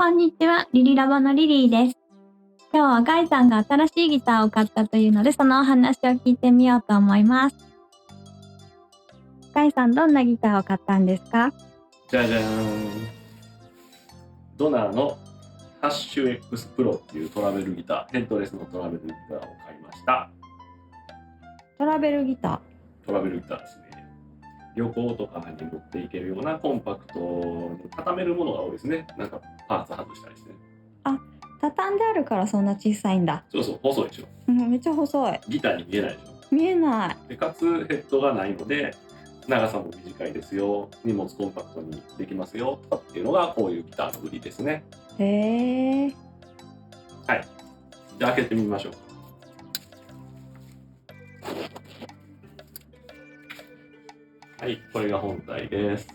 こんにちは、リリラボのリリーです。今日はガイさんが新しいギターを買ったというので、そのお話を聞いてみようと思います。ガイさん、どんなギターを買ったんですか？じゃじゃーん。ドナーのハッシュ X プロっていうトラベルギター、ヘッドレスのトラベルギターを買いました。トラベルギタトラベルギターですね。旅行とかに持っていけるようなコンパクトに畳めるものが多いですね。なんかパーツ外したりしてね。ー。畳んであるからそんな小さいんだ。そうそう、細いでしょ。めっちゃ細い。ギターに見えないでしょ。見えない。でかつヘッドがないので、長さも短いですよ、荷物コンパクトにできますよとかっていうのがこういうギターの売りですね。へー。はい。じゃあ開けてみましょう。はい、これが本体です。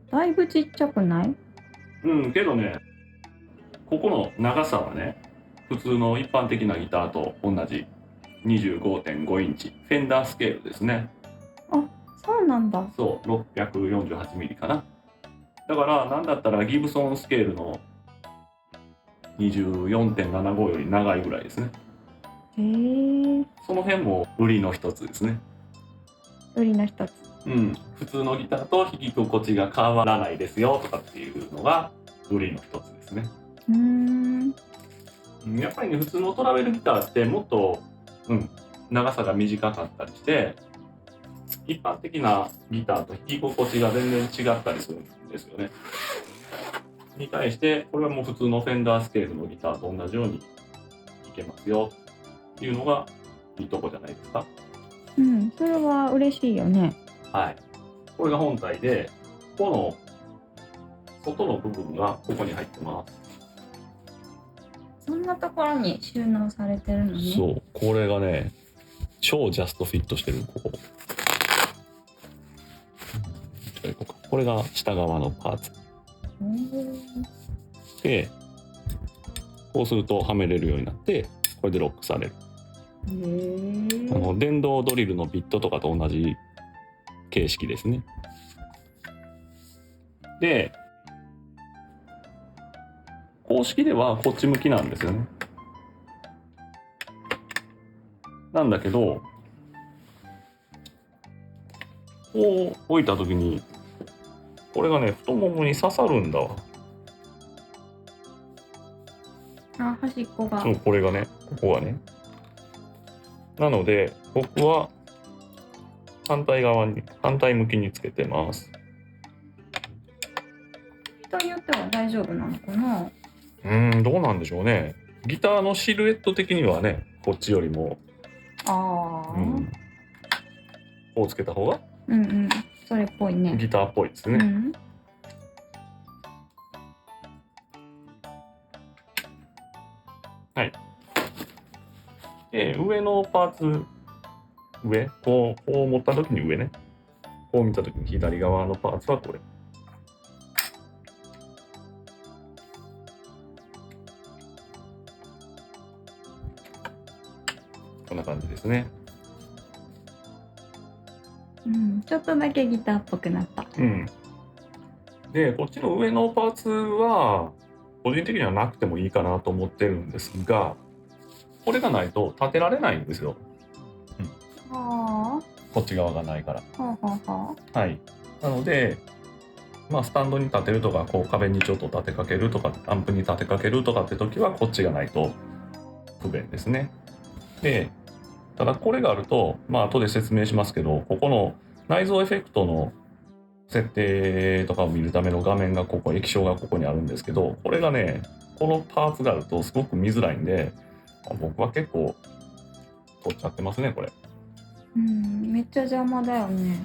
だいぶちっちゃくない？けどね、ここの長さはね、普通の一般的なギターと同じ 25.5 インチ、フェンダースケールですね。そうなんだ。そう、648ミリかな。だから、なんだったらギブソンスケールの 24.75 より長いぐらいですね。へー。その辺も売りの一つですね。売りの一つ。普通のギターと弾き心地が変わらないですよとかっていうのが売りの一つですね。やっぱりね、普通のトラベルギターってもっと、長さが短かったりして、一般的なギターと弾き心地が全然違ったりするんですよね。に対して、これはもう普通のフェンダースケールのギターと同じように弾けますよっていうのがいいとこじゃないですか。それは嬉しいよね。はい。これが本体で、この外の部分がここに入ってます。そんなところに収納されてるのね。そう、これがね、超ジャストフィットしてる、ここ。これが下側のパーツ。で、こうするとはめれるようになって、これでロックされる。電動ドリルのビットとかと同じ形式ですね。で、公式ではこっち向きなんですよね。なんだけど、こう置いた時にこれがね、太ももに刺さるんだわ。端っこが。そう、これがね、ここがね。なので僕は反対側に、反対向きにつけてます。人によっては大丈夫なのかな？どうなんでしょうね。ギターのシルエット的にはね、こっちよりもこうつけた方がそれっぽいね。ギターっぽいですね。はい。で、上のパーツ、こう持った時に上ね、こう見た時に左側のパーツはこれ。こんな感じですね。ちょっとだけギターっぽくなった。で、こっちの上のパーツは個人的にはなくてもいいかなと思ってるんですが、これがないと立てられないんですよ。こっち側がないから。はい。なので、スタンドに立てるとか、こう壁にちょっと立てかけるとか、アンプに立てかけるとかって時はこっちがないと不便ですね。で、ただこれがあると、後で説明しますけど、ここの内蔵エフェクトの設定とかを見るための画面がここ、液晶がここにあるんですけど、これがね、このパーツがあるとすごく見づらいんで、僕は結構取っちゃってますね、これ。めっちゃ邪魔だよね。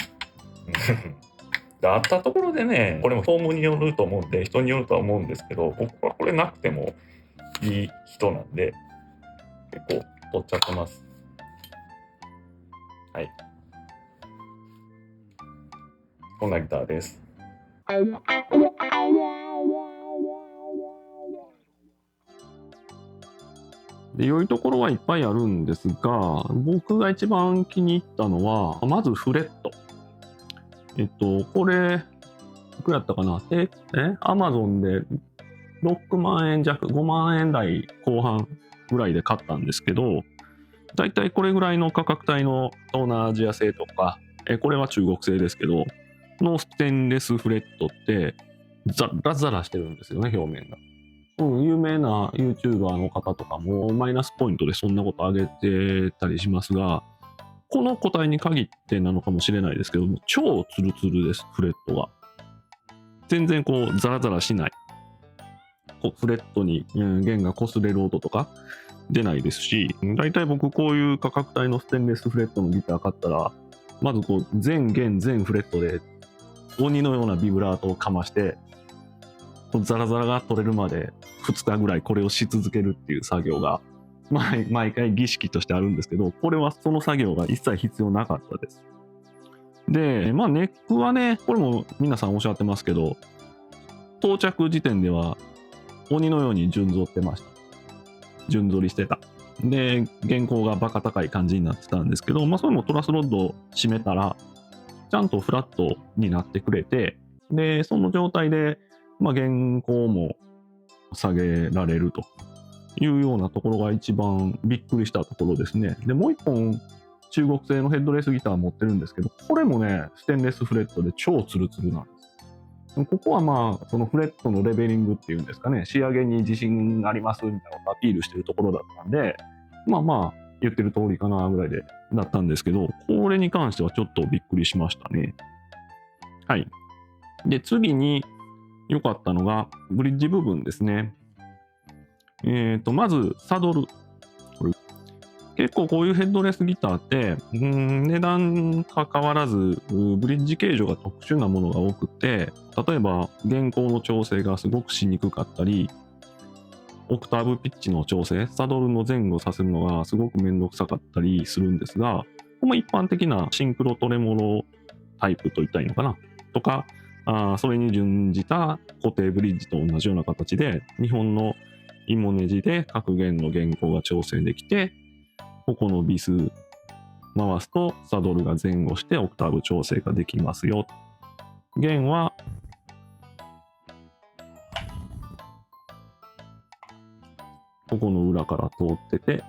あったところでね、これもフォームによると思うんで、人によるとは思うんですけど、僕はこれなくてもいい人なんで、結構取っちゃってます。はい。こんなギターです。で、良いところはいっぱいあるんですが、僕が一番気に入ったのは、まずフレット。これ、いくらやったかな？Amazon で6万円弱、5万円台後半ぐらいで買ったんですけど、だいたいこれぐらいの価格帯の東南アジア製とか、これは中国製ですけど、のステンレスフレットってザラザラしてるんですよね、表面が。有名な YouTuber の方とかもマイナスポイントでそんなこと上げてたりしますが、この個体に限ってなのかもしれないですけども、超ツルツルです、フレットが。全然こうザラザラしない。フレットに弦が擦れる音とか出ないですし、だいたい僕こういう価格帯のステンレスフレットのギター買ったら、まずこう全弦全フレットで鬼のようなビブラートをかまして、ザラザラが取れるまで2日ぐらいこれをし続けるっていう作業が毎回儀式としてあるんですけど、これはその作業が一切必要なかったです。で、ネックはね、これも皆さんおっしゃってますけど、到着時点では鬼のように順反ってました。順反りしてた。で、原稿がバカ高い感じになってたんですけど、それもトラスロッドを締めたら、ちゃんとフラットになってくれて、で、その状態で、原稿も下げられるというようなところが一番びっくりしたところですね。で、もう一本中国製のヘッドレスギター持ってるんですけど、これもね、ステンレスフレットで超ツルツルなんです。ここはそのフレットのレベリングっていうんですかね、仕上げに自信ありますみたいなのをアピールしてるところだったんで、言ってる通りかなぐらいでだったんですけど、これに関してはちょっとびっくりしましたね。はい。で、次に良かったのがブリッジ部分ですね。まずサドル。結構こういうヘッドレスギターって値段か変わらずブリッジ形状が特殊なものが多くて、例えば弦高の調整がすごくしにくかったり、オクターブピッチの調整、サドルの前後させるのがすごくめんどくさかったりするんですが、一般的なシンクロトレモロタイプといったらいいのかなとか、それに準じた固定ブリッジと同じような形で日本のイモネジで各弦の弦高が調整できて、ここのビス回すとサドルが前後してオクターブ調整ができますよ。弦はここの裏から通ってて、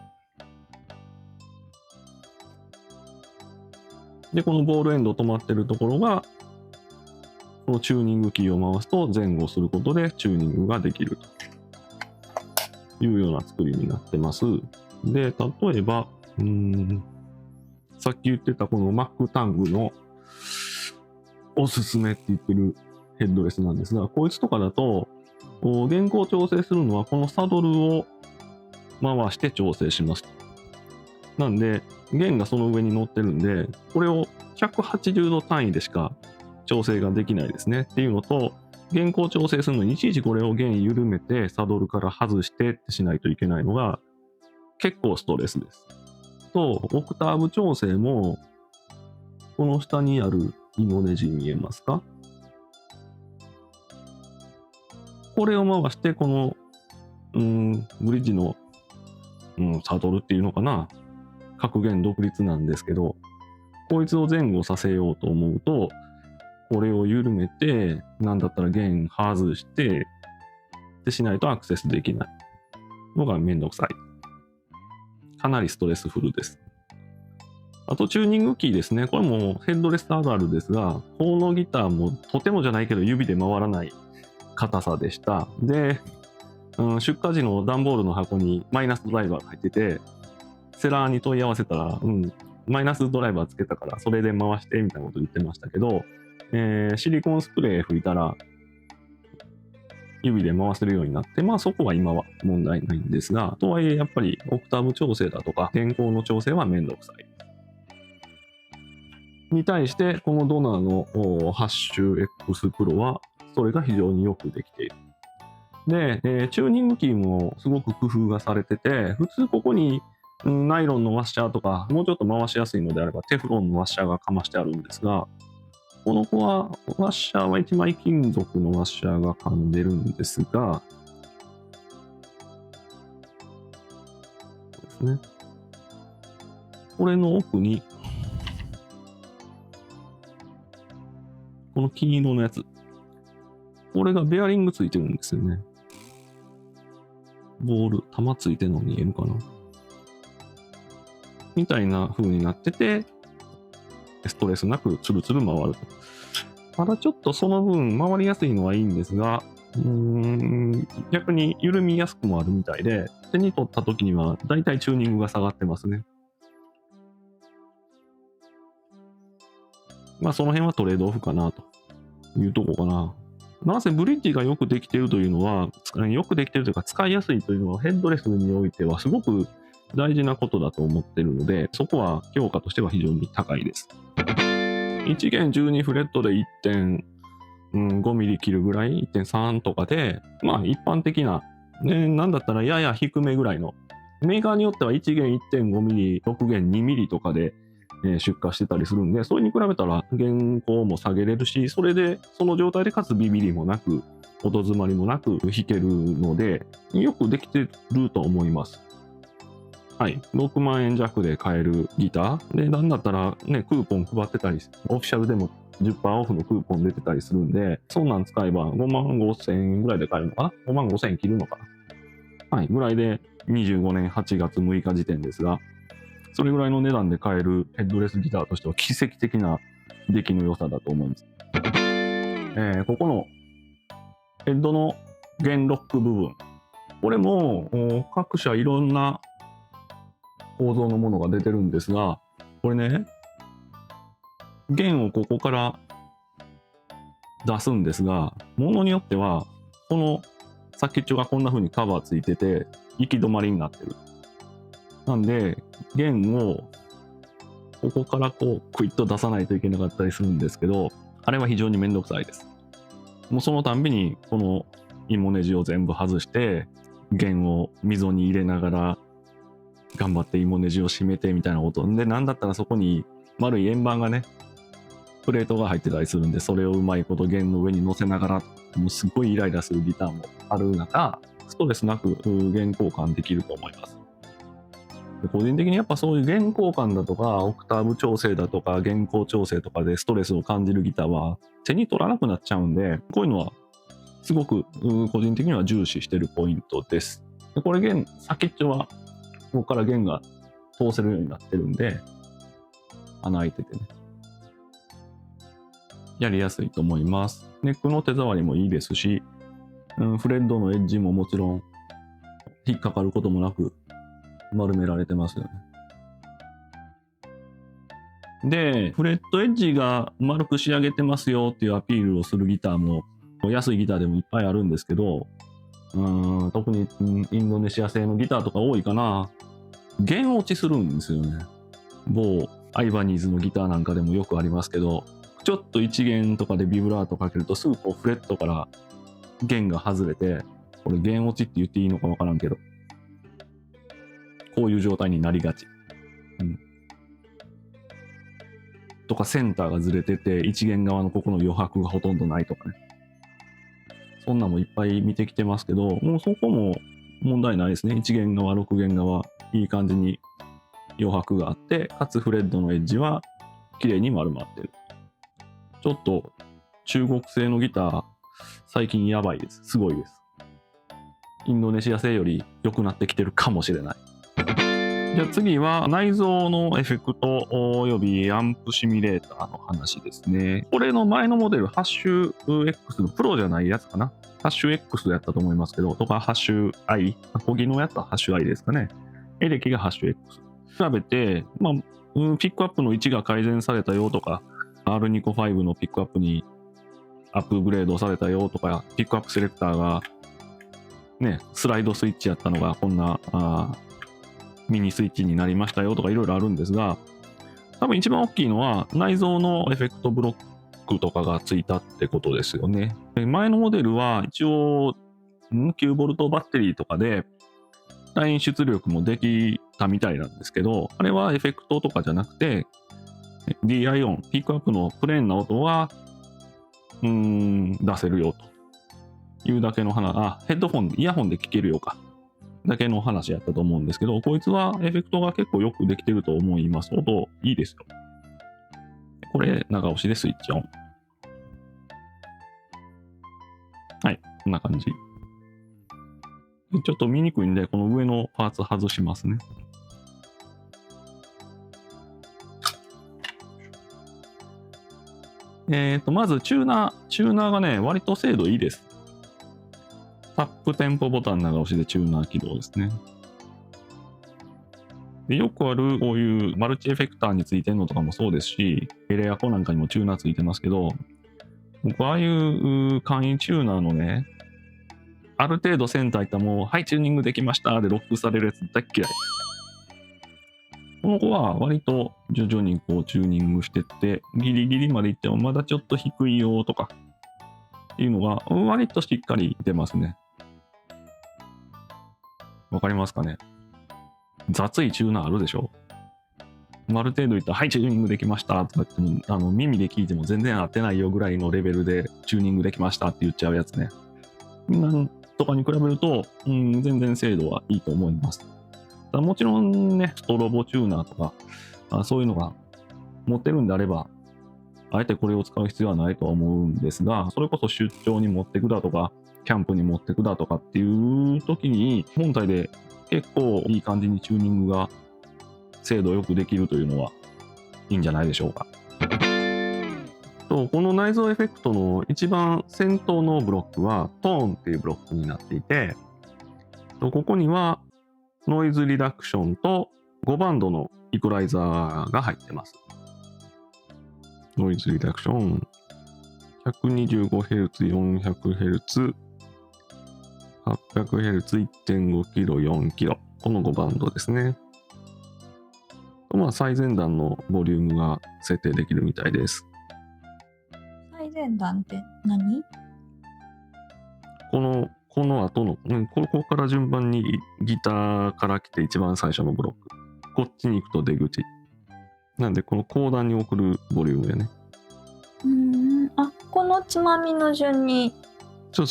でこのボールエンド止まってるところがこのチューニングキーを回すと前後することでチューニングができるというような作りになってます。で、例えばさっき言ってたこのマックタングのおすすめって言ってるヘッドレスなんですが、こいつとかだと弦高を調整するのはこのサドルを回して調整します。なんで弦がその上に乗ってるんで、これを180度単位でしか調整ができないですねっていうのと、弦高調整するのにいちいちこれを弦緩めてサドルから外してってしないといけないのが結構ストレスです。と、オクターブ調整もこの下にあるイモネジ見えますか？これを回してこのブリッジのサドルっていうのかな、各弦独立なんですけど、こいつを前後させようと思うと、これを緩めて、なんだったら弦外してでしないとアクセスできないのがめんどくさい。かなりストレスフルです。あとチューニングキーですね。これもヘッドレスあるあるですが、このギターもとてもじゃないけど指で回らない硬さでした。で、出荷時の段ボールの箱にマイナスドライバーが入ってて、セラーに問い合わせたら、マイナスドライバーつけたからそれで回してみたいなこと言ってましたけど、シリコンスプレー吹いたら指で回せるようになって、そこは今は問題ないんですが、とはいえやっぱりオクターブ調整だとか弦高の調整はめんどくさい。に対してこのドナーのハッシュ X プロはそれが非常によくできている。で、チューニングキーもすごく工夫がされてて、普通ここにナイロンのワッシャーとかもうちょっと回しやすいのであればテフロンのワッシャーがかましてあるんですが、この子はワッシャーは一枚金属のワッシャーが噛んでるんですが、そうですね。これの奥にこの金色のやつ、これがベアリングついてるんですよね。ボール、球ついてるの見えるかなみたいな風になってて、ストレスなくツルツル回ると。ただちょっとその分回りやすいのはいいんですが、逆に緩みやすくもあるみたいで、手に取った時にはだいたいチューニングが下がってますね。まあその辺はトレードオフかなというとこかな。なぜブリッジがよくできているというのは、よくできているというか使いやすいというのはヘッドレスにおいてはすごく大事なことだと思っているので、そこは評価としては非常に高いです。1弦12フレットで 1.5 ミリ切るぐらい、1.3 とかで、まあ一般的な、ね、なんだったらやや低めぐらいの、メーカーによっては1弦 1.5 ミリ、6弦2ミリとかで出荷してたりするんで、それに比べたら弦高も下げれるし、それでその状態でかつビビりもなく、音詰まりもなく弾けるので、よくできてると思います。はい、6万円弱で買えるギターで、なんだったらね、クーポン配ってたり、オフィシャルでも 10% オフのクーポン出てたりするんで、そんなん使えば5万5千円ぐらいで買えるのかな ?5 万5千円切るのかなはい、ぐらいで25年8月6日時点ですが、それぐらいの値段で買えるヘッドレスギターとしては奇跡的な出来の良さだと思います。ここのヘッドの弦ロック部分、これも各社いろんな構造のものが出てるんですが、これね、弦をここから出すんですが、ものによってはこの先っちょがこんな風にカバーついてて行き止まりになってる。なんで弦をここからこうクイッと出さないといけなかったりするんですけど、あれは非常にめんどくさいです。もうそのたんびにこの芋ネジを全部外して弦を溝に入れながら頑張って芋ネジを締めてみたいなことで、なんだったらそこに丸い円盤がね、プレートが入ってたりするんで、それをうまいこと弦の上に乗せながら、もうすごいイライラするギターもある中、ストレスなく弦交換できると思います。で個人的にやっぱそういう弦交換だとかオクターブ調整だとか弦高調整とかでストレスを感じるギターは手に取らなくなっちゃうんで、こういうのはすごく個人的には重視してるポイントです。でこれ弦先っちょはここから弦が通せるようになってるんで、穴開いててね、やりやすいと思います。ネックの手触りもいいですし、フレッドのエッジももちろん引っかかることもなく丸められてますよね。で、フレットエッジが丸く仕上げてますよっていうアピールをするギターも安いギターでもいっぱいあるんですけど、特にインドネシア製のギターとか多いかな。弦落ちするんですよね。某アイバニーズのギターなんかでもよくありますけど、ちょっと1弦とかでビブラートかけるとすぐこうフレットから弦が外れて、これ弦落ちって言っていいのかわからんけど、こういう状態になりがち。とかセンターがずれてて1弦側のここの余白がほとんどないとかね。そんなもいっぱい見てきてますけど、もうそこも問題ないですね。1弦側、6弦側、いい感じに余白があって、かつフレッドのエッジは綺麗に丸まってる。ちょっと中国製のギター、最近やばいです。すごいです。インドネシア製より良くなってきてるかもしれない。じゃあ次は内蔵のエフェクトおよびアンプシミュレーターの話ですね。これの前のモデル、ハッシュ X のプロじゃないやつかな。ハッシュ X やったと思いますけど、とかハッシュ I、コギのやつはハッシュ I ですかね。エレキがハッシュ X。比べて、ピックアップの位置が改善されたよとか、R2 コ5のピックアップにアップグレードされたよとか、ピックアップセレクターがね、スライドスイッチやったのがこんなミニスイッチになりましたよとかいろいろあるんですが、多分一番大きいのは内蔵のエフェクトブロックとかがついたってことですよね。前のモデルは一応9ボルトバッテリーとかでライン出力もできたみたいなんですけど、あれはエフェクトとかじゃなくて DI 音、ピックアップのプレーンな音は出せるよというだけの話、ヘッドフォン、イヤホンで聴けるよかだけの話やったと思うんですけど、こいつはエフェクトが結構よくできてると思います。音いいですよ。これ長押しでスイッチオン。はい、こんな感じ。ちょっと見にくいんで、この上のパーツ外しますね。まずチューナーがね、割と精度いいです。タップテンポボタン長押しでチューナー起動ですね。でよくあるこういうマルチエフェクターについてるのとかもそうですし、エレアコなんかにもチューナーついてますけど、僕ああいう簡易チューナーのね、ある程度センターいったらもう、はい、チューニングできましたでロックされるやつ大っ嫌い。この子は割と徐々にこうチューニングしてって、ギリギリまでいってもまだちょっと低いよとかっていうのが割としっかり出ますね。わかりますかね？雑いチューナーあるでしょ？ある程度言ったら、はい、チューニングできましたとか言っても、耳で聞いても全然合ってないよぐらいのレベルでチューニングできましたって言っちゃうやつね。なんとかに比べると、全然精度はいいと思います。ただもちろんね、ストロボチューナーとか、そういうのが持ってるんであれば、あえてこれを使う必要はないとは思うんですが、それこそ出張に持ってくだとか、キャンプに持ってくだとかっていう時に、本体で結構いい感じにチューニングが精度よくできるというのはいいんじゃないでしょうか。この内蔵エフェクトの一番先頭のブロックはトーンっていうブロックになっていて、ここにはノイズリダクションと5バンドのイコライザーが入ってます。ノイズリダクション 125Hz、400Hz、800Hz、1.5kg、4kg、この5バンドですね。最前段のボリュームが設定できるみたいです。最前段って何？この後の、ここから順番にギターから来て一番最初のブロック。こっちに行くと出口。なんでこの後段に送るボリュームやね。このつまみの順にそう。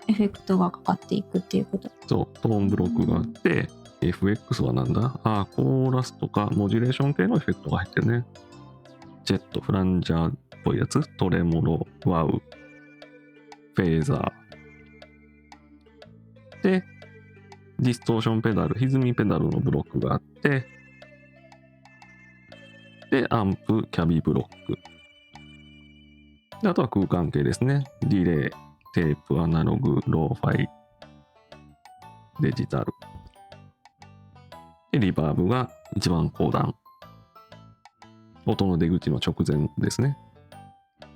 エフェクトがかかっていくっていうこと。そう、トーンブロックがあって、FX はなんだ？コーラスとかモジュレーション系のエフェクトが入ってるね。ジェット、フランジャーっぽいやつ、トレモロ、ワウ、フェーザー。で、ディストーションペダル、歪みペダルのブロックがあって、で、アンプ、キャビブロック。で、あとは空間系ですね。ディレイ、テープ、アナログ、ローファイ、デジタル。で、リバーブが一番後段。音の出口の直前ですね。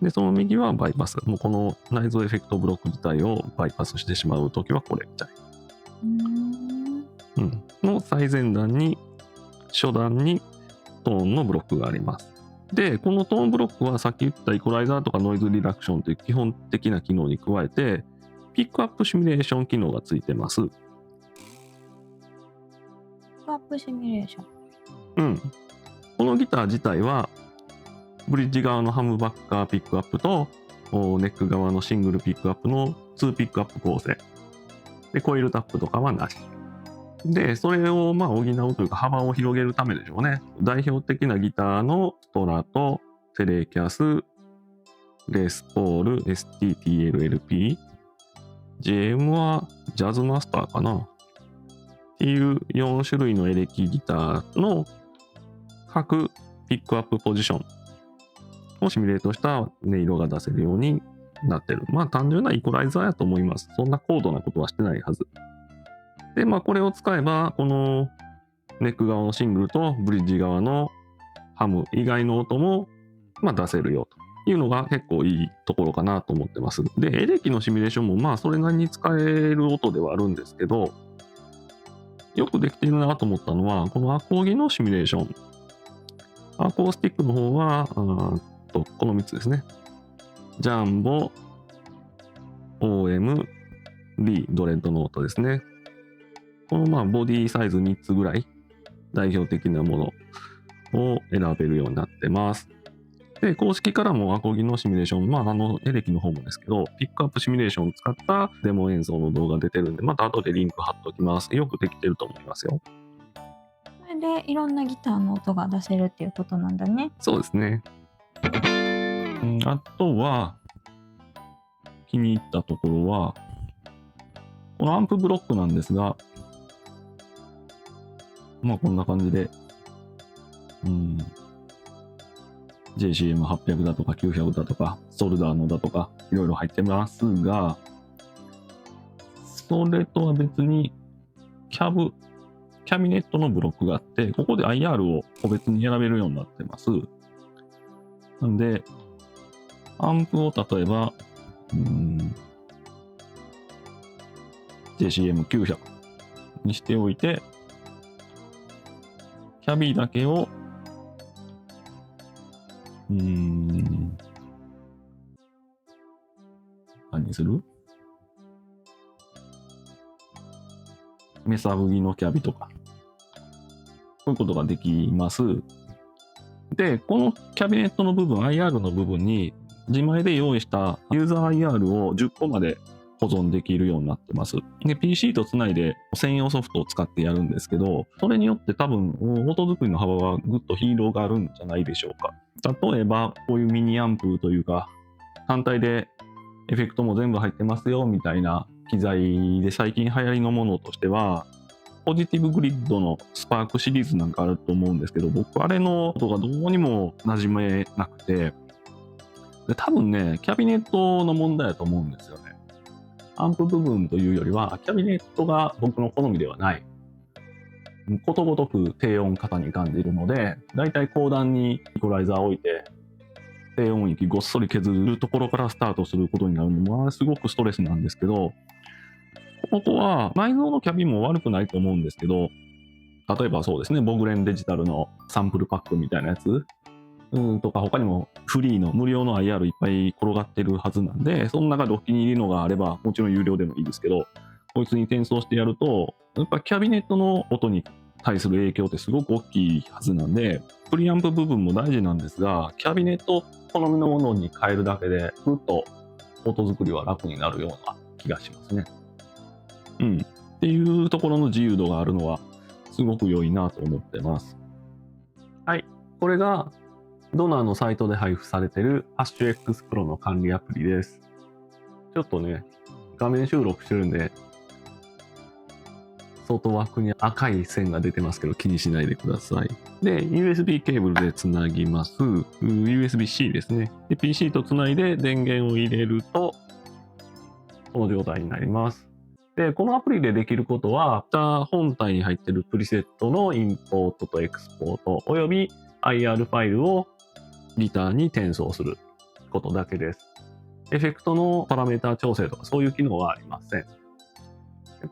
で、その右はバイパス。もうこの内蔵エフェクトブロック自体をバイパスしてしまうときはこれみたい。の最前段に、初段にトーンのブロックがあります。で、このトーンブロックはさっき言ったイコライザーとかノイズリダクションという基本的な機能に加えて、ピックアップシミュレーション機能がついてます。ピックアップシミュレーション。このギター自体は、ブリッジ側のハムバッカーピックアップと、ネック側のシングルピックアップの2ピックアップ構成。で、コイルタップとかはなし。で、それを補うというか幅を広げるためでしょうね。代表的なギターのストラト、テレキャス、レスポール、STTLLP、JM はジャズマスターかなっていう4種類のエレキギターの各ピックアップポジションをシミュレートした音色が出せるようになってる。単純なイコライザーやと思います。そんな高度なことはしてないはず。で、これを使えば、このネック側のシングルとブリッジ側のハム以外の音も、出せるよというのが結構いいところかなと思ってます。で、エレキのシミュレーションもそれなりに使える音ではあるんですけど、よくできているなと思ったのは、このアコーギのシミュレーション。アコースティックの方は、この3つですね。ジャンボ、OM、リー、ドレッドノートですね。このボディサイズ3つぐらい代表的なものを選べるようになってます。で、公式からもアコギのシミュレーション、エレキの方もですけど、ピックアップシミュレーションを使ったデモ演奏の動画出てるんで、また後でリンク貼っておきます。よくできてると思いますよ。それでいろんなギターの音が出せるっていうことなんだね。そうですね。あとは、気に入ったところは、このアンプブロックなんですが、まあこんな感じで、JCM800 だとか900だとか、ソルダーのだとか、いろいろ入ってますが、それとは別に、キャビネットのブロックがあって、ここで IR を個別に選べるようになってます。なんで、アンプを例えば、JCM900 にしておいて、キャビだけを、何にする？メサブギのキャビとか、こういうことができます。で、このキャビネットの部分、IR の部分に、自前で用意したユーザー IR を10個まで保存できるようになってます。で、PC とつないで専用ソフトを使ってやるんですけど、それによって多分、音作りの幅はぐっと広がるんじゃないでしょうか。例えば、こういうミニアンプというか、単体でエフェクトも全部入ってますよみたいな機材で最近流行りのものとしては、ポジティブグリッドのスパークシリーズなんかあると思うんですけど、僕あれの音がどうにも馴染めなくて、で多分ね、キャビネットの問題だと思うんですよね。アンプ部分というよりは、キャビネットが僕の好みではない。ことごとく低音型に感じるので、だいたい後段にイコライザーを置いて、低音域ごっそり削るところからスタートすることになるのはすごくストレスなんですけど、ここは内蔵のキャビも悪くないと思うんですけど、例えばそうですね、ボグレンデジタルのサンプルパックみたいなやつとか、他にもフリーの無料の IR いっぱい転がってるはずなんで、その中でお気に入りのがあれば、もちろん有料でもいいですけど、こいつに転送してやると、やっぱキャビネットの音に対する影響ってすごく大きいはずなんで、プリアンプ部分も大事なんですが、キャビネット好みのものに変えるだけで、ぐっと音作りは楽になるような気がしますね。っていうところの自由度があるのは、すごく良いなと思ってます。はい。これが、ドナーのサイトで配布されている HashX Pro の管理アプリです。ちょっとね、画面収録してるんで、外枠に赤い線が出てますけど気にしないでください。で、USB ケーブルでつなぎます。USB-C ですね。で、PC とつないで電源を入れると、この状態になります。で、このアプリでできることは、本体に入っているプリセットのインポートとエクスポート、および IR ファイルをギターに転送することだけです。エフェクトのパラメータ調整とかそういう機能はありません。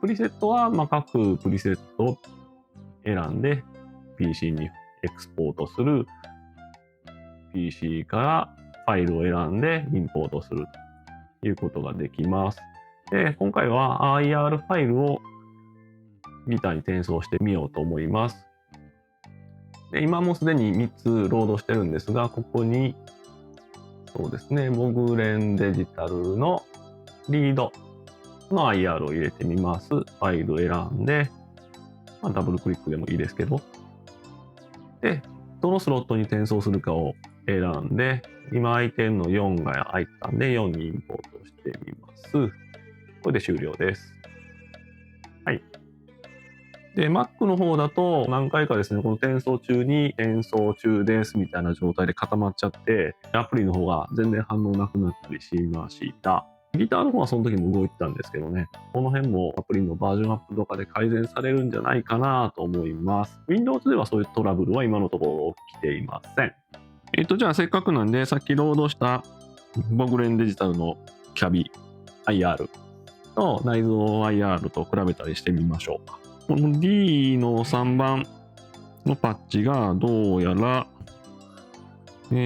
プリセットは各プリセットを選んで PC にエクスポートする、PC からファイルを選んでインポートするということができます。で、今回は IR ファイルをギターに転送してみようと思います。で、今もすでに3つロードしてるんですが、ここにそうですね、モグレンデジタルのリードの IR を入れてみます。ファイル選んで、ダブルクリックでもいいですけど。で、どのスロットに転送するかを選んで、今空いてるの4が空いたんで、4にインポートしてみます。これで終了です。はい。で、Mac の方だと何回かですね、この転送中に転送中ですみたいな状態で固まっちゃって、アプリの方が全然反応なくなったりしました。ギターの方はその時も動いてたんですけどね、この辺もアプリのバージョンアップとかで改善されるんじゃないかなと思います。Windows ではそういうトラブルは今のところ起きていません。じゃあせっかくなんで、さっきロードしたボグレンデジタルのキャビ IR と内蔵 IR と比べたりしてみましょうか。この D の3番のパッチがどうやらソル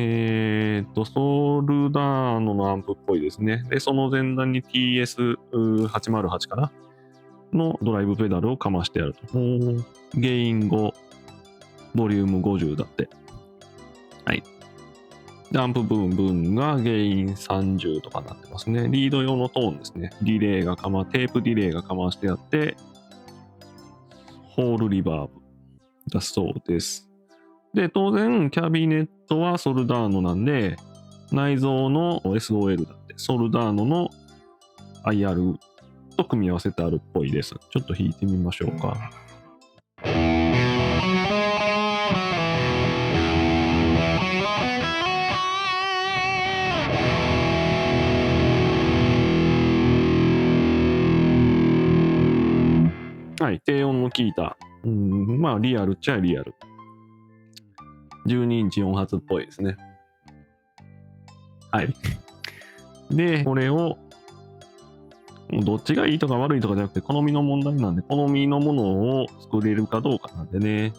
ダーノのアンプっぽいですね。で、その前段に TS808 かなのドライブペダルをかましてあると。ゲイン5、ボリューム50だって。はい。で、アンプ部分がゲイン30とかになってますね。リード用のトーンですね。テープディレイがかましてあって、ホールリバーブだそうです。で、当然、キャビネットはソルダーノなんで、内蔵の SOL だって、ソルダーノの IR と組み合わせてあるっぽいです。ちょっと弾いてみましょうか。はい、低音の効いた、まあリアルっちゃリアル。12インチ4発っぽいですね。はい。で、これを、どっちがいいとか悪いとかじゃなくて、好みの問題なんで、好みのものを作れるかどうかなんでね、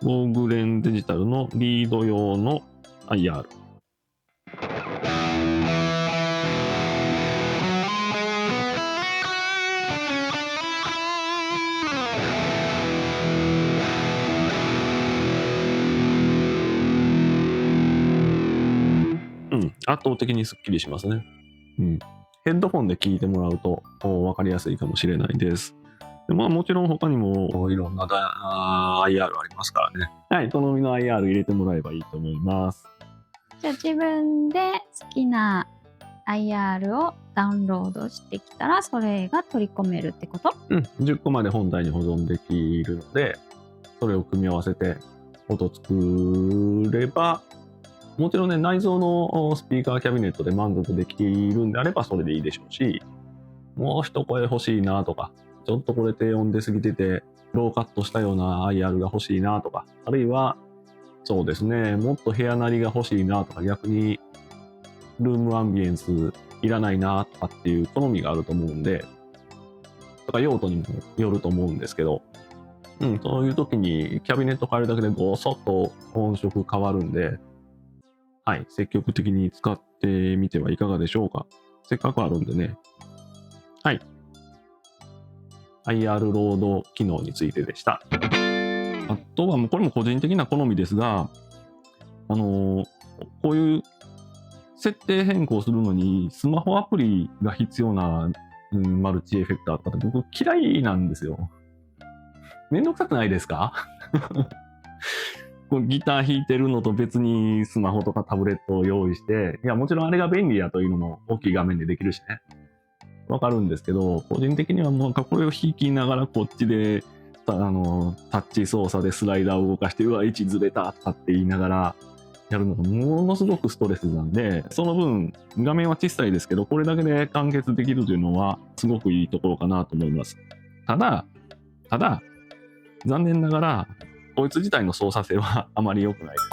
ゴーグレンデジタルのリード用の IR。圧倒的にスッキリしますね。ヘッドホンで聞いてもらうと分かりやすいかもしれないです。でまあ、もちろん他にもいろんなIR ありますからね。はい、好みの IR 入れてもらえばいいと思います。じゃあ自分で好きな IR をダウンロードしてきたらそれが取り込めるってこと？10個まで本体に保存できるので、それを組み合わせて音作れば、もちろんね、内蔵のスピーカーキャビネットで満足できるんであればそれでいいでしょうし、もう一声欲しいなとか、ちょっとこれ低音出過ぎててローカットしたような IR が欲しいなとか、あるいはそうですね、もっと部屋鳴りが欲しいなとか、逆にルームアンビエンスいらないなとかっていう好みがあると思うんで、とか用途にもよると思うんですけど、そういう時にキャビネット変えるだけでごそっと音色変わるんで、はい、積極的に使ってみてはいかがでしょうか。せっかくあるんでね。はい。IR ロード機能についてでした。あとはもうこれも個人的な好みですが、こういう設定変更するのにスマホアプリが必要な、マルチエフェクターとかって僕嫌いなんですよ。めんどくさくないですか？こうギター弾いてるのと別にスマホとかタブレットを用意して、いやもちろんあれが便利やというのも大きい画面でできるしね、わかるんですけど、個人的にはもうこれを弾きながらこっちでタッチ操作でスライダーを動かして、うわ位置ずれたとかって言いながらやるのがものすごくストレスなんで、その分画面は小さいですけど、これだけで完結できるというのはすごくいいところかなと思います。ただ残念ながらこいつ自体の操作性はあまり良くないです。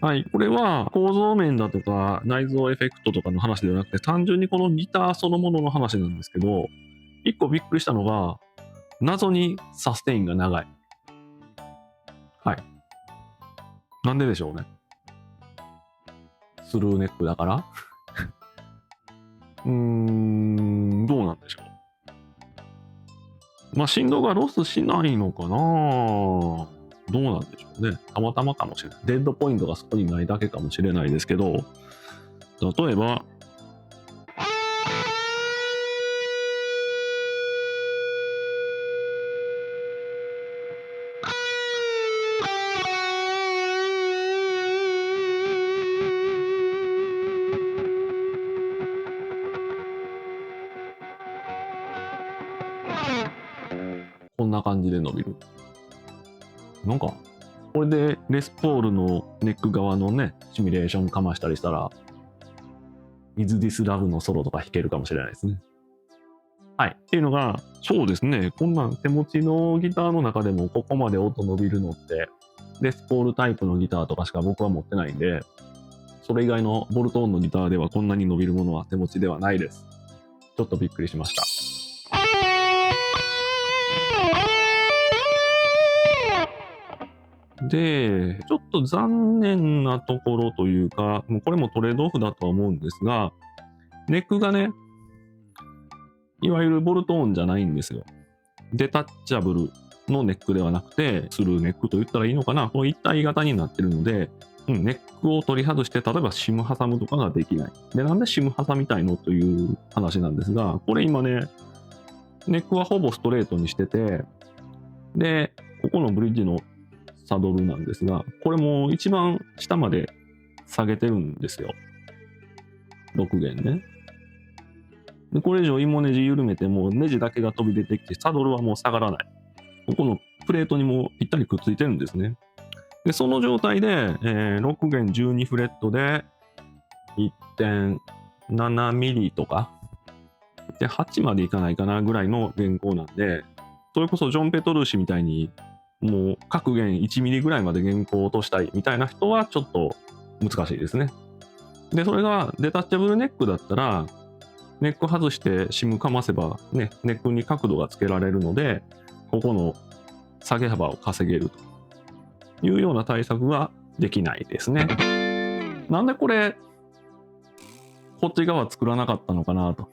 はい、これは構造面だとか内蔵エフェクトとかの話ではなくて、単純にこのギターそのものの話なんですけど、一個びっくりしたのが謎にサステインが長い。はい。なんででしょうね。スルーネックだからどうなんでしょう。まあ、振動がロスしないのかな、どうなんでしょうね。たまたまかもしれない。デッドポイントがそこにないだけかもしれないですけど、例えば、こんな感じで伸びる。なんかこれでレスポールのネック側のねシミュレーションかましたりしたら、Is This Love のソロとか弾けるかもしれないですね。はい。っていうのが、そうですね、こんなん手持ちのギターの中でもここまで音伸びるのってレスポールタイプのギターとかしか僕は持ってないんで、それ以外のボルトオンのギターではこんなに伸びるものは手持ちではないです。ちょっとびっくりしました。で、ちょっと残念なところというか、もうこれもトレードオフだとは思うんですが、ネックがね、いわゆるボルトオンじゃないんですよ。デタッチャブルのネックではなくて、スルーネックと言ったらいいのかな、こう一体型になってるので、ネックを取り外して、例えば SIM 挟むとかができない。で、なんで SIM 挟みたいのという話なんですが、これ今ね、ネックはほぼストレートにしてて、で、ここのブリッジのサドルなんですが、これも一番下まで下げてるんですよ。6弦ね。でこれ以上芋ネジ緩めてもネジだけが飛び出てきてサドルはもう下がらない。ここのプレートにもぴったりくっついてるんですね。でその状態で、6弦12フレットで 1.7 ミリとかで8までいかないかなぐらいの弦高なんで、それこそジョン・ペトルーシみたいにもう各弦1ミリぐらいまで弦高を落としたいみたいな人はちょっと難しいですね。でそれがデタッチャブルネックだったらネック外してシムかませばね、ネックに角度がつけられるのでここの下げ幅を稼げるというような対策はできないですね。なんでこれこっち側作らなかったのかなと。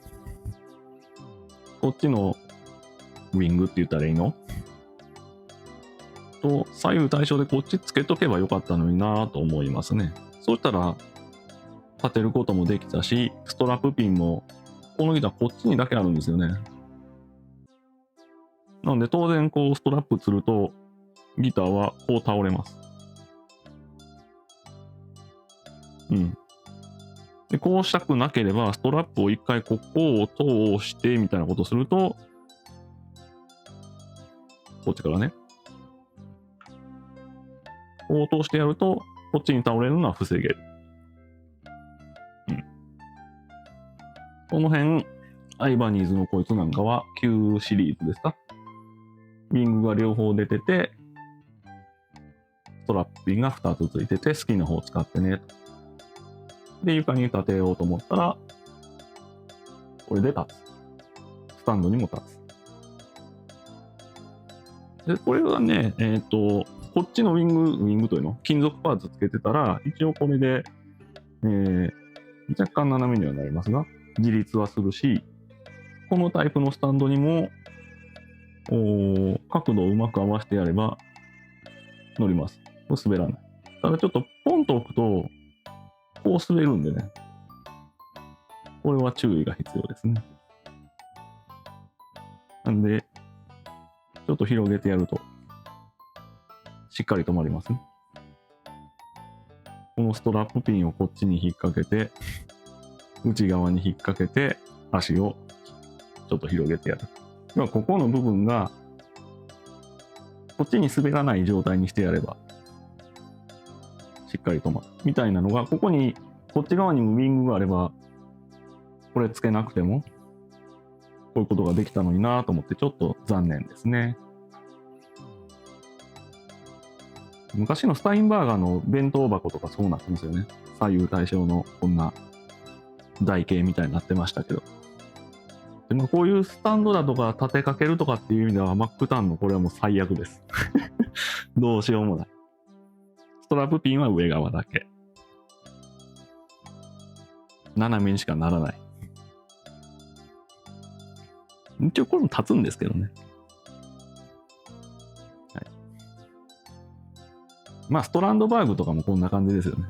こっちのウィングって言ったらいいのと左右対称でこっちつけとけばよかったのになと思いますね。そうしたら立てることもできたし、ストラップピンもこのギターこっちにだけあるんですよね。なので当然こうストラップつるとギターはこう倒れます。でこうしたくなければストラップを一回ここを通してみたいなことをすると、こっちからねこう通してやるとこっちに倒れるのは防げる。この辺アイバニーズのこいつなんかは9シリーズですか。ウィングが両方出ててストラップピンが2つついてて好きな方を使ってねと。で床に立てようと思ったらこれで立つ。スタンドにも立つ。でこれがねこっちのウィングというの金属パーツつけてたら一応これで、若干斜めにはなりますが自立はするし、このタイプのスタンドにも角度をうまく合わせてやれば乗ります。滑らない。ただちょっとポンと置くとこう滑るんでね、これは注意が必要ですね。なんでちょっと広げてやるとしっかり止まりますね。このストラップピンをこっちに引っ掛けて内側に引っ掛けて足をちょっと広げてやる。要はここの部分がこっちに滑らない状態にしてやればしっかり止まるみたいなのが、こっち側にもウィングがあればこれつけなくてもこういうことができたのになと思ってちょっと残念ですね。昔のスタインバーガーの弁当箱とかそうなってますよね。左右対称のこんな台形みたいになってましたけど。でもこういうスタンドだとか立てかけるとかっていう意味ではマックタンのこれはもう最悪です。どうしようもない。ストラップピンは上側だけ。斜めにしかならない。一応これも立つんですけどね。はい、まあストランドバーグとかもこんな感じですよね。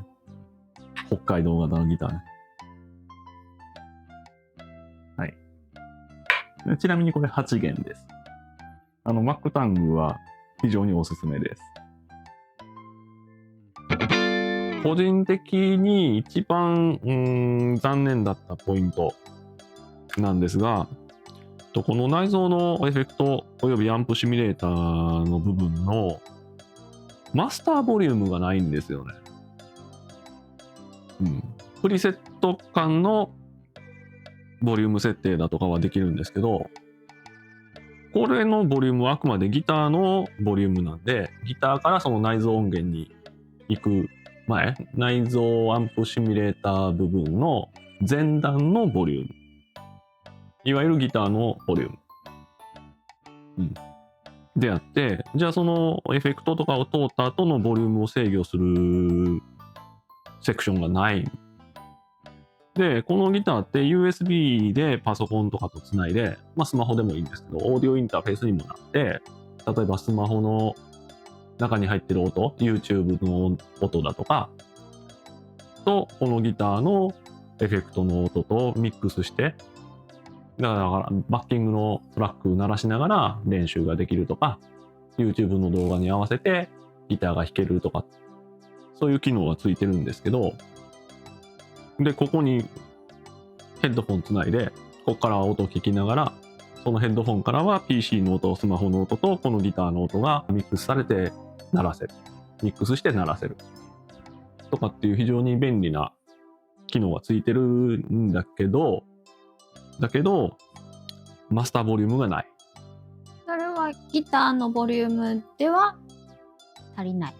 北海道型のギターね。はい。ちなみにこれ8弦です。マックタングは非常におすすめです。個人的に一番残念だったポイントなんですが、この内蔵のエフェクトおよびアンプシミュレーターの部分のマスターボリュームがないんですよね。プリセット間のボリューム設定だとかはできるんですけど、これのボリュームはあくまでギターのボリュームなんで、ギターからその内蔵音源に行く前、内蔵アンプシミュレーター部分の前段のボリューム、いわゆるギターのボリューム、であって、じゃあそのエフェクトとかを通った後のボリュームを制御するセクションがないで、このギターって USB でパソコンとかとつないで、スマホでもいいんですけど、オーディオインターフェースにもなって、例えばスマホの中に入ってる音、YouTube の音だとか、と、このギターのエフェクトの音とミックスして、だからバッキングのトラック鳴らしながら練習ができるとか、YouTube の動画に合わせてギターが弾けるとか、そういう機能がついてるんですけど、で、ここにヘッドフォンつないで、ここから音を聞きながら、そのヘッドフォンからは PC の音、スマホの音とこのギターの音がミックスされて鳴らせる。ミックスして鳴らせる。とかっていう非常に便利な機能がついてるんだけど、マスターボリュームがない。それはギターのボリュームでは足りない。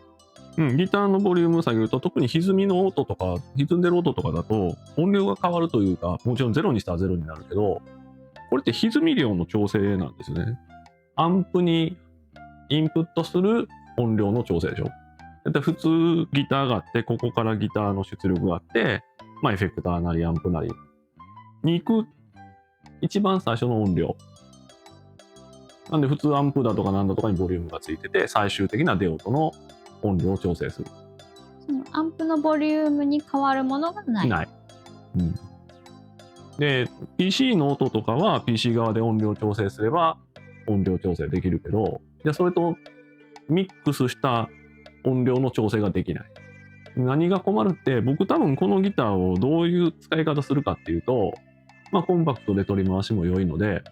ギターのボリュームを下げると、特に歪みの音とか、歪んでる音とかだと、音量が変わるというか、もちろんゼロにしたらゼロになるけど、これって歪み量の調整なんですよね。アンプにインプットする音量の調整でしょ。で普通ギターがあって、ここからギターの出力があって、エフェクターなりアンプなりに行く一番最初の音量。なんで普通アンプだとかなんだとかにボリュームがついてて、最終的な出音の音量を調整する。そのアンプのボリュームに変わるものがない。ない。で、PC の音とかは PC 側で音量調整すれば音量調整できるけど、じゃあそれとミックスした音量の調整ができない。何が困るって、僕多分このギターをどういう使い方するかっていうと、コンパクトで取り回しも良いので、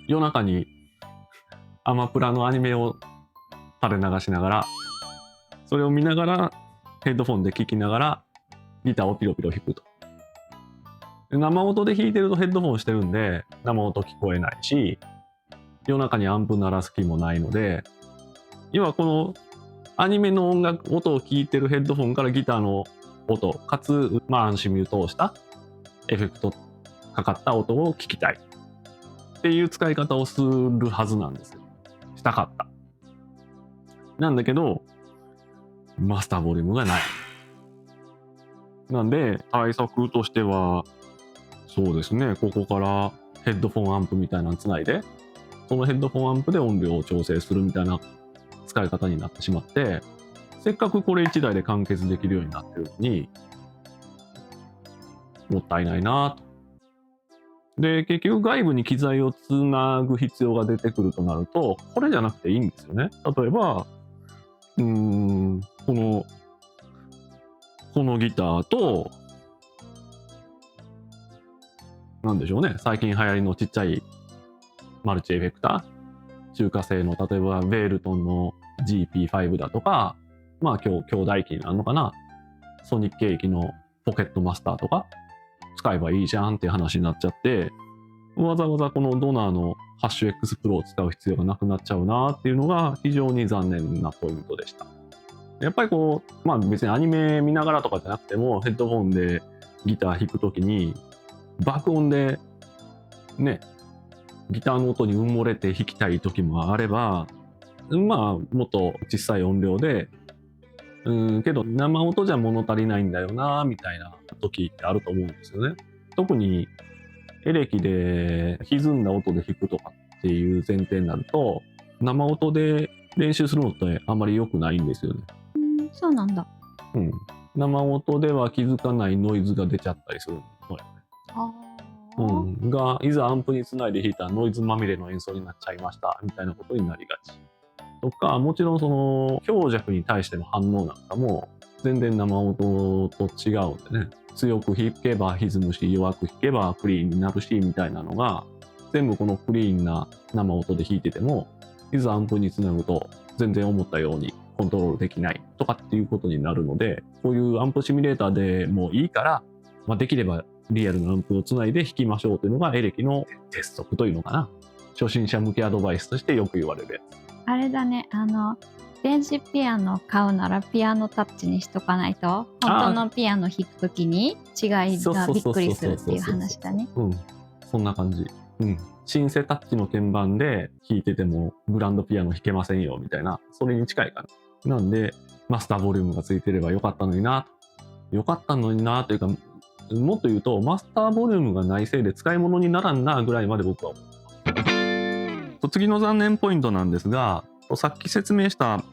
夜中にアマプラのアニメを垂れ流しながら、それを見ながらヘッドフォンで聴きながらギターをピロピロ弾くと。生音で弾いてるとヘッドフォンしてるんで生音聞こえないし、夜中にアンプ鳴らす気もないので、要はこのアニメの音を聞いてるヘッドフォンからギターの音かつ、アンシミュを通したエフェクトかかった音を聞きたいっていう使い方をするはずなんですよ。したかった。なんだけどマスターボリュームがない。なんで対策としては、そうですね、ここからヘッドフォンアンプみたいなのつないで、そのヘッドフォンアンプで音量を調整するみたいな使い方になってしまって、せっかくこれ1台で完結できるようになってるのにもったいないなと。で、結局外部に機材をつなぐ必要が出てくるとなると、これじゃなくていいんですよね。例えばこのギターと、なんでしょうね、最近流行りのちっちゃいマルチエフェクター、中華製の例えばベールトンの GP5 だとか、兄弟機になるのかな、ソニックケーキのポケットマスターとか使えばいいじゃんっていう話になっちゃって、わざわざこのドナーのハッシュ X プロを使う必要がなくなっちゃうなっていうのが非常に残念なポイントでした。やっぱり別にアニメ見ながらとかじゃなくても、ヘッドフォンでギター弾くときに爆音でね、ギターの音に埋もれて弾きたい時もあれば、もっと小さい音量で、けど生音じゃ物足りないんだよなみたいな時ってあると思うんですよね。特にエレキで歪んだ音で弾くとかっていう前提になると、生音で練習するのってあんまり良くないんですよね。そうなんだ。生音では気づかないノイズが出ちゃったりするのよね。がいざアンプにつないで弾いたらノイズまみれの演奏になっちゃいましたみたいなことになりがちとか、もちろんその強弱に対しての反応なんかも全然生音と違うんでね、強く弾けば歪むし、弱く弾けばクリーンになるしみたいなのが全部このクリーンな生音で弾いてても、いざアンプにつなぐと全然思ったようにコントロールできないとかっていうことになるので、こういうアンプシミュレーターでもいいから、できればリアルなアンプをつないで弾きましょうというのがエレキの鉄則というのかな。初心者向けアドバイスとしてよく言われるやつ。あれだね、電子ピアノ買うならピアノタッチにしとかないと、本当のピアノ弾くときに違いがびっくりするっていう話だね。そんな感じ。シンセタッチの鍵盤で弾いててもグランドピアノ弾けませんよみたいな、それに近いかな。なんでマスターボリュームがついてればよかったのになというか、もっと言うとマスターボリュームがないせいで使い物にならんなぐらいまで僕は思います。次の残念ポイントなんですが、さっき説明した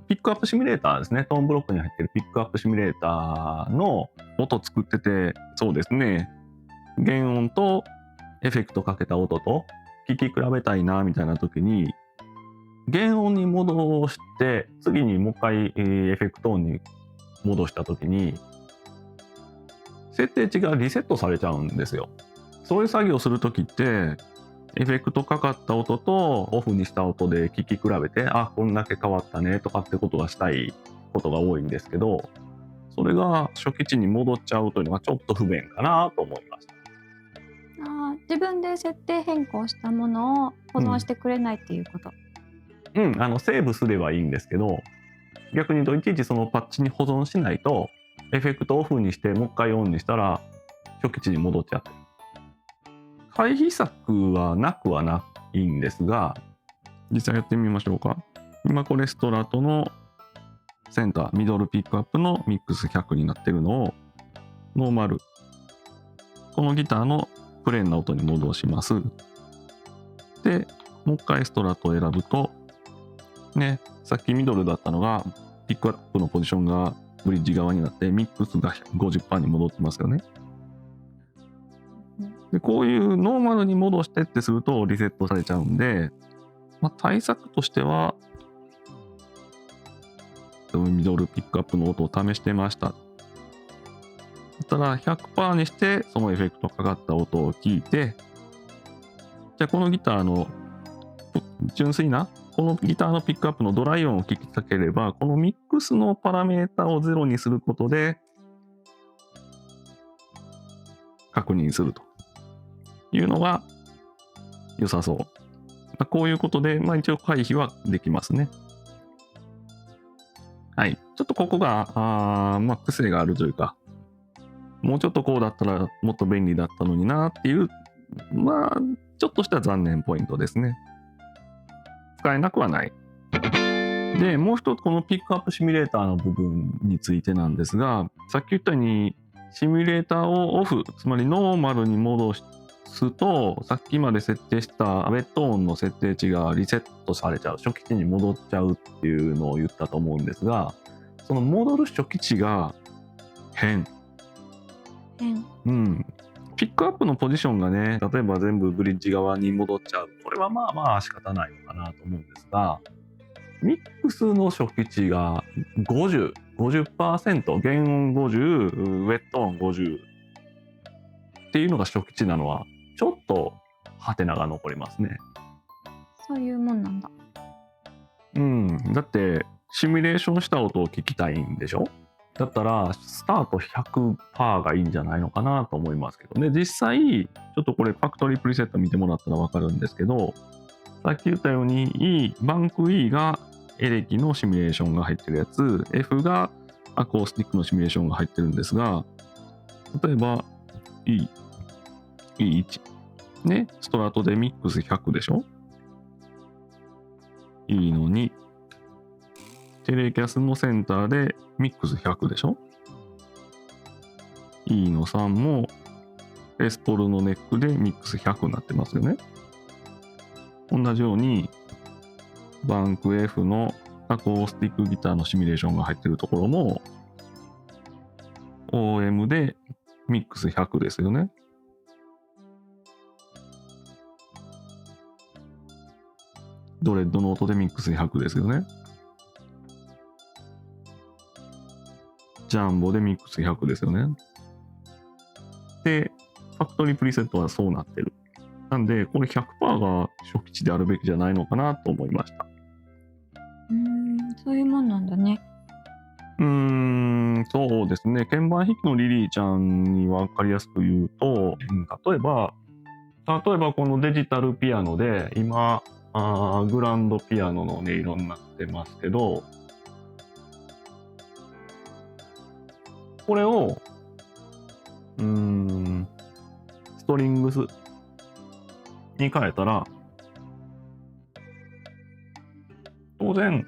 ピックアップシミュレーターですね、トーンブロックに入ってるピックアップシミュレーターの音作ってて、そうですね、原音とエフェクトかけた音と聴き比べたいなみたいな時に、原音に戻して次にもう一回エフェクト音に戻した時に設定値がリセットされちゃうんですよ。そういう作業をするときってエフェクトかかった音とオフにした音で聞き比べて、あ、こんだけ変わったねとかってことがしたいことが多いんですけど、それが初期値に戻っちゃうというのがちょっと不便かなと思いました。自分で設定変更したものを保存してくれないっていうこと。セーブすればいいんですけど、逆に言うといちいちそのパッチに保存しないと、エフェクトオフにしてもう一回オンにしたら初期値に戻っちゃってる。回避策はなくはないんですが、実際やってみましょうか。今これストラトのセンターミドルピックアップのミックス100になってるのをノーマル、このギターのプレーンな音に戻します。でもう一回ストラトを選ぶとね、さっきミドルだったのがピックアップのポジションがブリッジ側になってミックスが 50% に戻ってますよね。でこういうノーマルに戻してってするとリセットされちゃうんで、対策としてはミドルピックアップの音を試してました。だったら 100% にしてそのエフェクトかかった音を聞いて、じゃあこのギターの純粋なこのギターのピックアップのドライ音を聞きたければ、このミックスのパラメータを0にすることで確認するというのが良さそう。こういうことで、一応回避はできますね。はい。ちょっとここが、癖があるというか、もうちょっとこうだったらもっと便利だったのになっていう、ちょっとした残念ポイントですね。使えなくはない。で、もう一つこのピックアップシミュレーターの部分についてなんですが、さっき言ったようにシミュレーターをオフ、つまりノーマルに戻すと、さっきまで設定したウェット音の設定値がリセットされちゃう、初期値に戻っちゃうっていうのを言ったと思うんですが、その戻る初期値が変。ピックアップのポジションがね、例えば全部ブリッジ側に戻っちゃう。これは仕方ないのかなと思うんですが、ミックスの初期値が50%、原音50、ウェット音50っていうのが初期値なのは、ちょっとハテナが残りますね。そういうもんなんだ。だってシミュレーションした音を聞きたいんでしょ。だったらスタート 100% がいいんじゃないのかなと思いますけどね。実際ちょっとこれファクトリープリセット見てもらったら分かるんですけど、さっき言ったようにバンク E がエレキのシミュレーションが入ってるやつ、 F がアコースティックのシミュレーションが入ってるんですが、例えば E1 ね、ストラトでミックス100でしょ。いいのにテレキャスのセンターでミックス100でしょ。 E の3もレスポルのネックでミックス100になってますよね。同じようにバンク F のアコースティックギターのシミュレーションが入ってるところも OM でミックス100ですよね。ドレッドの音でミックス100ですよね。ジャンボでミックス100ですよね。で、ファクトリープリセットはそうなってる。なんで、これ 100% が初期値であるべきじゃないのかなと思いました。そういうもんなんだね。そうですね。鍵盤弾きのリリーちゃんに分かりやすく言うと、例えばこのデジタルピアノで、今、グランドピアノの音色になってますけど、これをストリングスに変えたら、当然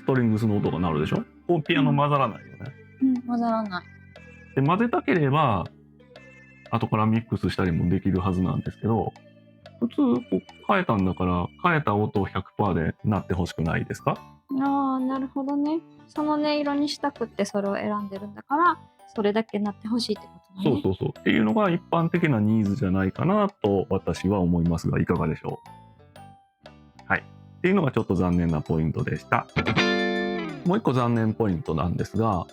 ストリングスの音が鳴るでしょ。こうピアノ混ざらないよね。混ざらない。で混ぜたければ後からミックスしたりもできるはずなんですけど、普通こう変えたんだから変えた音を 100% で鳴ってほしくないですか。なるほどね。その音色にしたくってそれを選んでるんだから、それだけなってほしいってことだね。そうっていうのが一般的なニーズじゃないかなと私は思いますが、いかがでしょう。はい。っていうのがちょっと残念なポイントでした。もう一個残念ポイントなんですが、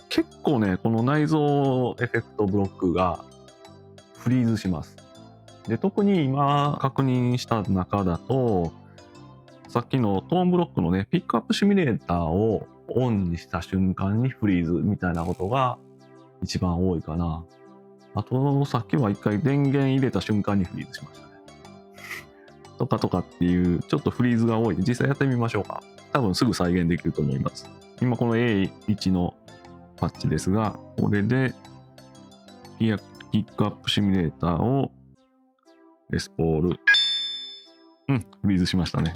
結構ね、この内蔵エフェクトブロックがフリーズします。で、特に今確認した中だと、さっきのトーンブロックのね、ピックアップシミュレーターをオンにした瞬間にフリーズみたいなことが一番多いかな。あと、さっきは一回電源入れた瞬間にフリーズしましたね。とかっていう、ちょっとフリーズが多い。実際やってみましょうか。多分すぐ再現できると思います。今この A1 のパッチですが、これでピックアップシミュレーターをレスポール。フリーズしましたね。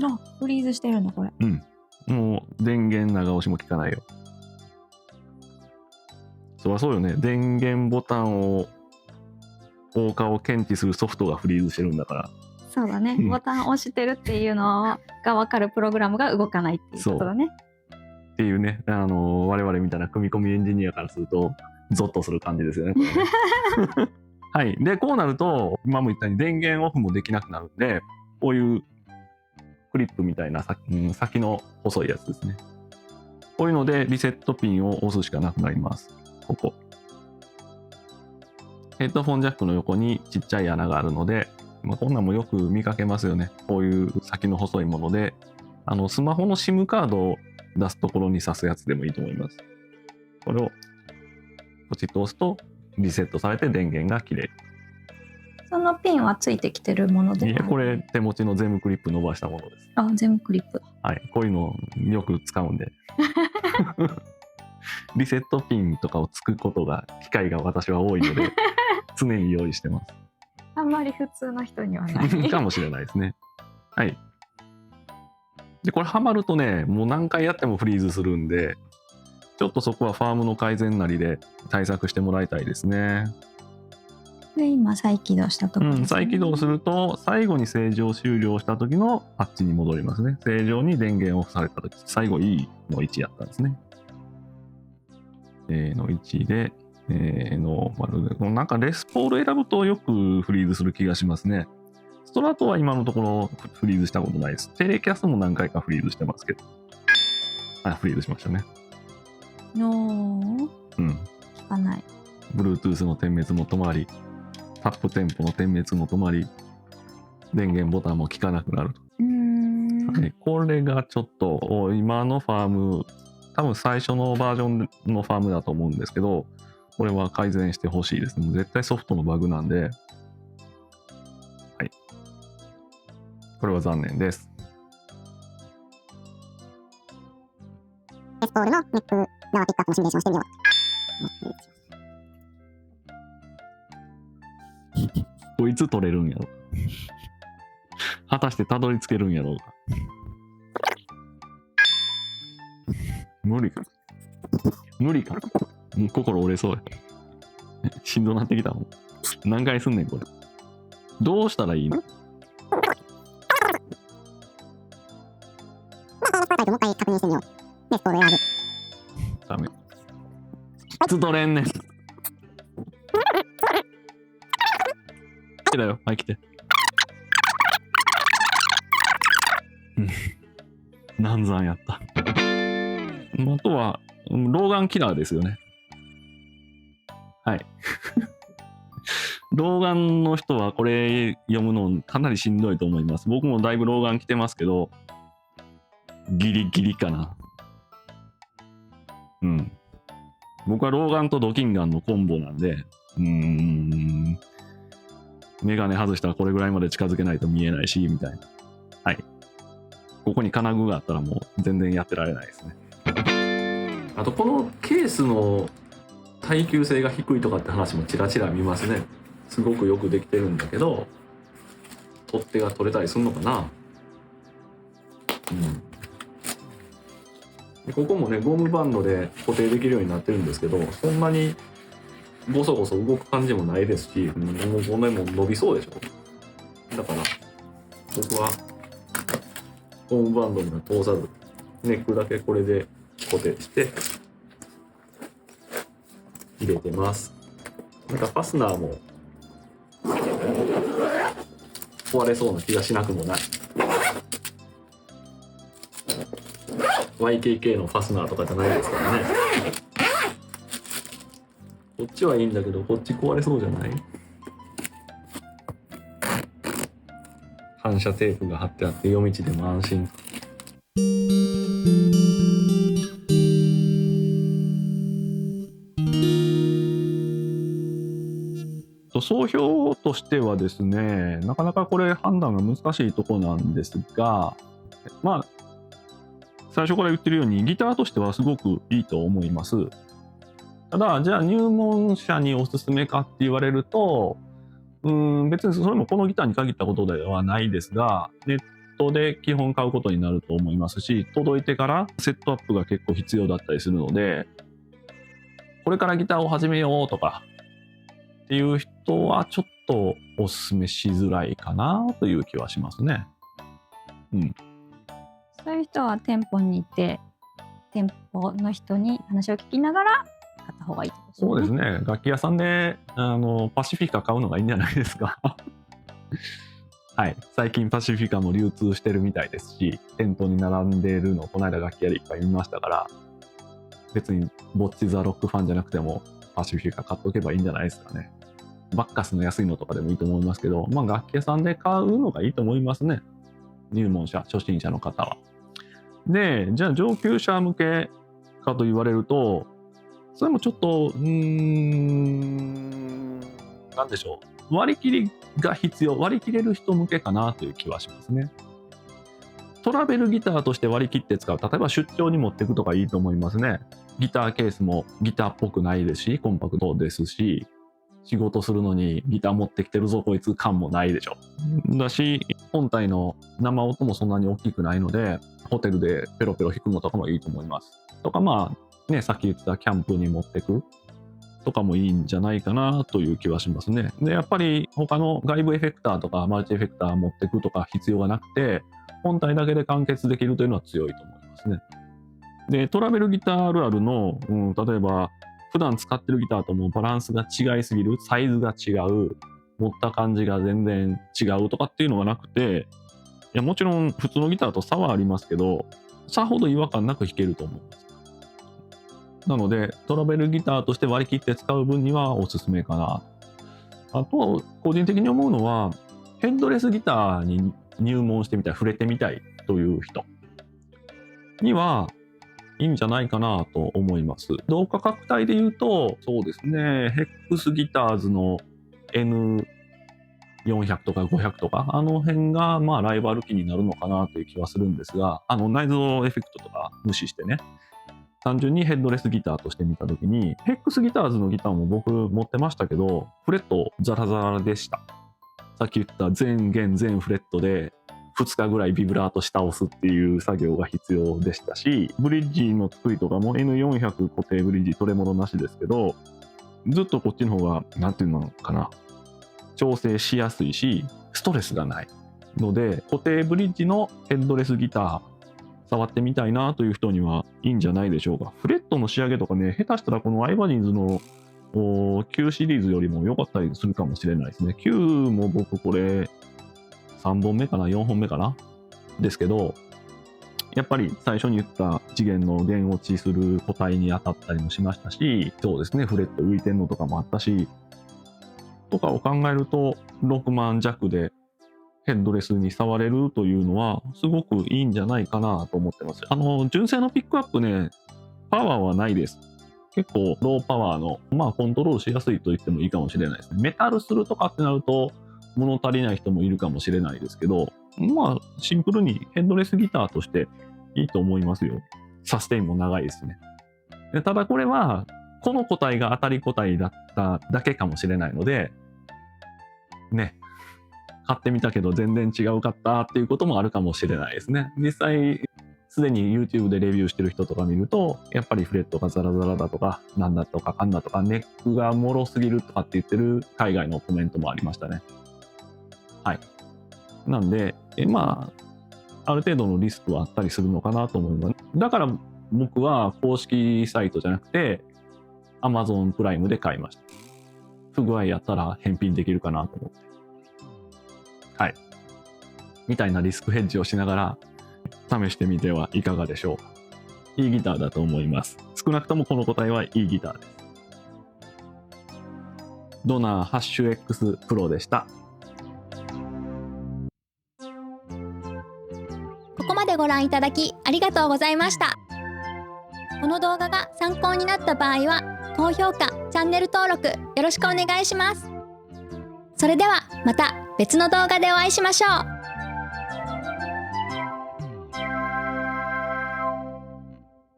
あ、フリーズしてるのこれ。もう電源長押しも効かないよ。そりゃそうよね。電源ボタンを効果を検知するソフトがフリーズしてるんだから。そうだね。ボタン押してるっていうのが分かるプログラムが動かないっていうことだね。っていうね、我々みたいな組み込みエンジニアからするとゾッとする感じですよね。これねはい。で、こうなると今も言ったように電源オフもできなくなるんで、こういうクリップみたいな先の細いやつですね。こういうのでリセットピンを押すしかなくなります。ここ。ヘッドフォンジャックの横にちっちゃい穴があるので、こんなんもよく見かけますよね。こういう先の細いもので、スマホの SIM カードを出すところに挿すやつでもいいと思います。これをポチッと押すとリセットされて電源が切れる。そのピンはついてきてるもので。いや、これ手持ちのゼムクリップ伸ばしたものです。あ、ゼムクリップ。はい、こういうのよく使うんで。リセットピンとかをつくことが機会が私は多いので常に用意してます。あんまり普通の人にはないかもしれないですね。はい。で、これハマるとね、もう何回やってもフリーズするんで、ちょっとそこはファームの改善なりで対策してもらいたいですね。で、今再起動したところですね。再起動すると最後に正常終了した時のパッチに戻りますね。正常に電源オフされた時、最後 E の1やったんですね。A の1で、ノーマルで、なんかレスポール選ぶとよくフリーズする気がしますね。ストラトは今のところフリーズしたことないです。テレキャスも何回かフリーズしてますけど。フリーズしましたね。の聞かない。Bluetooth の点滅も止まり、タップテンポの点滅も止まり、電源ボタンも効かなくなると。はい、これがちょっと今のファーム、多分最初のバージョンのファームだと思うんですけど、これは改善してほしいですね。絶対ソフトのバグなんで、はい。これは残念です。レスポールのネック側ピックアップのシミュレーションをしてみよう。こいつ取れるんやろ。果たしてたどり着けるんやろうか。無理か。無理か。もう心折れそうや。しんどなってきたもん。何回すんねんこれ。どうしたらいいの？もう一回確認してみよう。レスポール選ぶ。ダメ。いつ取れんねん。来たよ。はい、来て。難産やった。あとは、老眼キラーですよね。はい。老眼の人はこれ読むのかなりしんどいと思います。僕もだいぶ老眼来てますけど、ギリギリかな。僕は老眼とドキンガンのコンボなんで、メガネ外したらこれぐらいまで近づけないと見えないし、みたいな。はい。ここに金具があったらもう全然やってられないですね。あとこのケースの耐久性が低いとかって話もちらちら見ますね。すごくよくできてるんだけど、取っ手が取れたりするのかな。でここもね、ゴムバンドで固定できるようになってるんですけど、そんなにゴソゴソ動く感じもないですし、もうこんなにも伸びそうでしょ。だから僕はゴムバンドには通さず、ネックだけこれで固定して入れてます。なんかファスナーも壊れそうな気がしなくもない。YKK のファスナーとかじゃないですからね。ここっちはいいんだけど、こっち壊れそうじゃない？反射テープが貼ってあって夜道でも安心。総評としてはですね、なかなかこれ判断が難しいところなんですが、まあ最初から言ってるようにギターとしてはすごくいいと思います。ただじゃあ入門者におすすめかって言われると、別にそれもこのギターに限ったことではないですが、ネットで基本買うことになると思いますし、届いてからセットアップが結構必要だったりするので、これからギターを始めようとかっていう人はちょっとおすすめしづらいかなという気はしますね。そういう人は店舗に行って店舗の人に話を聞きながら買った方がいいってことですね。そうですね。楽器屋さんでパシフィカ買うのがいいんじゃないですか。はい、最近パシフィカも流通してるみたいですし、店頭に並んでるのこの間楽器屋でいっぱい見ましたから、別にボッチザロックファンじゃなくてもパシフィカ買っとけばいいんじゃないですかね。バッカスの安いのとかでもいいと思いますけど、まあ楽器屋さんで買うのがいいと思いますね。入門者、初心者の方は。で、じゃあ上級者向けかと言われると、それもちょっとなんでしょう、割り切りが必要、割り切れる人向けかなという気はしますね。トラベルギターとして割り切って使う、例えば出張に持っていくとかいいと思いますね。ギターケースもギターっぽくないですし、コンパクトですし、仕事するのにギター持ってきてるぞこいつ感もないでしょ。だし、本体の生音もそんなに大きくないので、ホテルでペロペロ弾くのとかもいいと思います。とかまあね、さっき言ってたキャンプに持ってくとかもいいんじゃないかなという気はしますね。で、やっぱり他の外部エフェクターとかマルチエフェクター持ってくとか必要がなくて、本体だけで完結できるというのは強いと思いますね。で、トラベルギターあるあるの、例えば普段使ってるギターともバランスが違いすぎる、サイズが違う、持った感じが全然違うとかっていうのがなくて、いやもちろん普通のギターと差はありますけど、さほど違和感なく弾けると思います。なのでトラベルギターとして割り切って使う分にはおすすめかな。あとは個人的に思うのは、ヘッドレスギターに入門してみたい、触れてみたいという人にはいいんじゃないかなと思います。同価格帯で言うと、そうですね、ヘックスギターズの N400 とか500とか、あの辺がまあライバル機になるのかなという気はするんですが、内蔵エフェクトとか無視してね、単純にヘッドレスギターとして見たときに、ヘックスギターズのギターも僕持ってましたけど、フレットザラザラでした。さっき言った全弦全フレットで2日ぐらいビブラート下押すっていう作業が必要でしたし、ブリッジの作りとかも N400 固定ブリッジトレモロなしですけど、ずっとこっちの方がなんていうのかな、調整しやすいしストレスがないので、固定ブリッジのヘッドレスギター触ってみたいなという人にはいいんじゃないでしょうか。フレットの仕上げとかね、下手したらこのアイバニーズのQ シリーズよりも良かったりするかもしれないですね。Q も僕これ3本目かな4本目かなですけど、やっぱり最初に言った次元の弦落ちする個体に当たったりもしましたし、そうですね、フレット浮いてんのとかもあったしとかを考えると、6万弱でヘッドレスに触れるというのはすごくいいんじゃないかなと思ってます。純正のピックアップね、パワーはないです。結構ローパワーの、まあコントロールしやすいと言ってもいいかもしれないですね。メタルするとかってなると物足りない人もいるかもしれないですけど、まあシンプルにヘッドレスギターとしていいと思いますよ。サステインも長いですね。でただこれはこの個体が当たり個体だっただけかもしれないのでね、買ってみたけど全然違うかったっていうこともあるかもしれないですね。実際すでに YouTube でレビューしてる人とか見ると、やっぱりフレットがザラザラだとかなんだとかかんだとかネックが脆すぎるとかって言ってる海外のコメントもありましたね。はい。なんでまあある程度のリスクはあったりするのかなと思います。だから僕は公式サイトじゃなくて Amazon プライムで買いました。不具合やったら返品できるかなと思って。はい。みたいなリスクヘッジをしながら試してみてはいかがでしょうか。いいギターだと思います。少なくともこの個体はいいギターです。ドナーハッシュ X プロでした。ここまでご覧いただきありがとうございました。この動画が参考になった場合は高評価、チャンネル登録よろしくお願いします。それではまた別の動画でお会いしましょう。